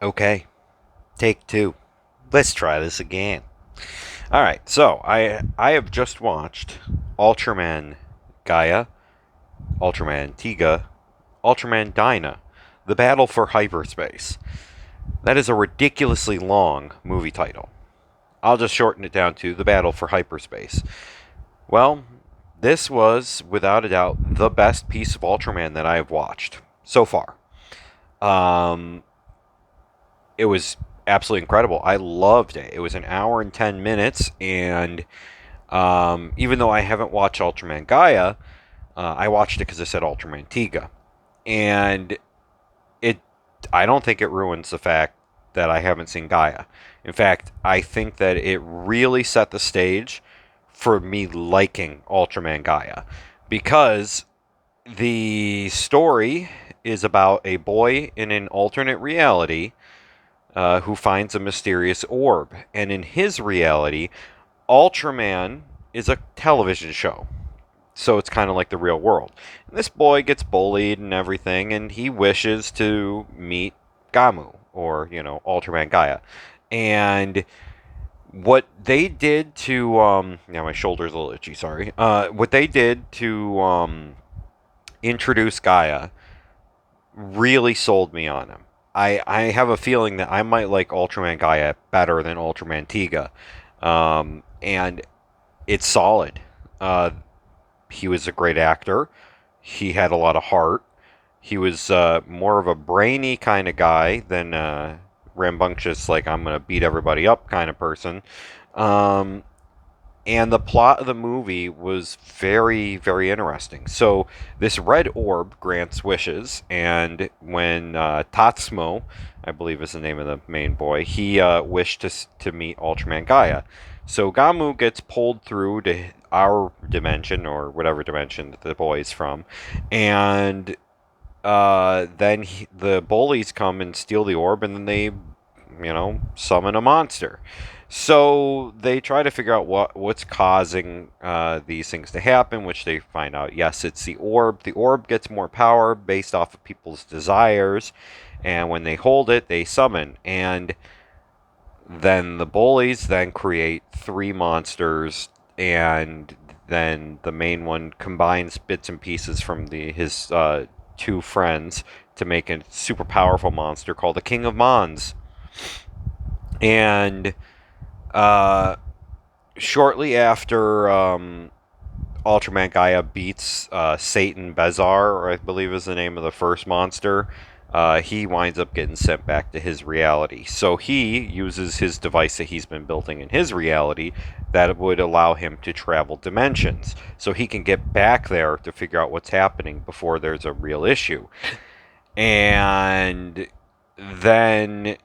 Okay, take two. Let's try this again. All right, so I have just watched Ultraman Gaia, Ultraman Tiga, Ultraman Dyna, The Battle for Hyperspace. That is a ridiculously long movie title. I'll just shorten it down to The Battle for Hyperspace. Well, this was without a doubt the best piece of Ultraman that I have watched so far. Um, it was absolutely incredible. I loved it. It was an hour and 10 minutes, and even though I haven't watched Ultraman Gaia, I watched it because it said Ultraman Tiga. And it, I don't think it ruins the fact that I haven't seen Gaia. In fact, I think that it really set the stage for me liking Ultraman Gaia because the story is about a boy in an alternate reality who finds a mysterious orb. And in his reality, Ultraman is a television show. So it's kind of like the real world. And this boy gets bullied and everything, and he wishes to meet Gamu, or, Ultraman Gaia. And what they did to, yeah, my shoulder's a little itchy, sorry. What they did to introduce Gaia really sold me on him. I have a feeling that I might like Ultraman Gaia better than Ultraman Tiga. And it's solid. He was a great actor. He had a lot of heart. He was more of a brainy kind of guy than rambunctious, like I'm going to beat everybody up kind of person. Um, and the plot of the movie was very, very interesting. So this red orb grants wishes, and when Tatsmo, I believe is the name of the main boy, he wished to meet Ultraman Gaia. So Gamu gets pulled through to our dimension, or whatever dimension that the boy's from, and then the bullies come and steal the orb, and then they, summon a monster. So they try to figure out what's causing these things to happen, which they find out. Yes, it's the orb. The orb gets more power based off of people's desires, and when they hold it, they summon. And then the bullies then create three monsters, and then the main one combines bits and pieces from his two friends to make a super powerful monster called the King of Mons. And uh, shortly after Ultraman Gaia beats Satan Bezar, or I believe is the name of the first monster, he winds up getting sent back to his reality. So he uses his device that he's been building in his reality that would allow him to travel dimensions. So he can get back there to figure out what's happening before there's a real issue. And then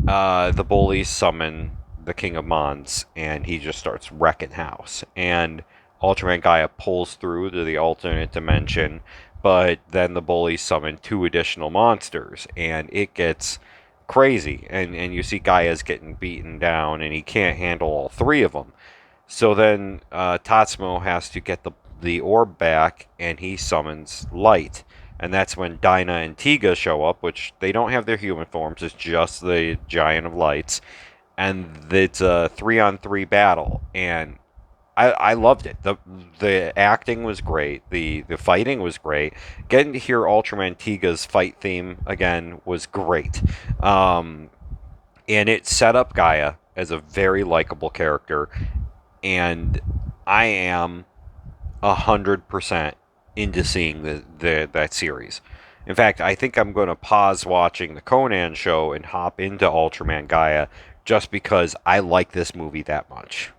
the bullies summon the King of Mons, and he just starts wrecking house. And Ultraman Gaia pulls through to the alternate dimension, but then the bullies summon two additional monsters, and it gets crazy. And you see Gaia's getting beaten down, and he can't handle all three of them. So then Tatsmo has to get the orb back, and he summons Light. And that's when Dinah and Tiga show up, which they don't have their human forms. It's just the Giant of Lights. And it's a 3-on-3 battle. And I loved it. The acting was great. The fighting was great. Getting to hear Ultraman Tiga's fight theme again was great. And it set up Gaia as a very likable character. And I am 100% into seeing that series. In fact, I think I'm going to pause watching the Conan show and hop into Ultraman Gaia just because I like this movie that much.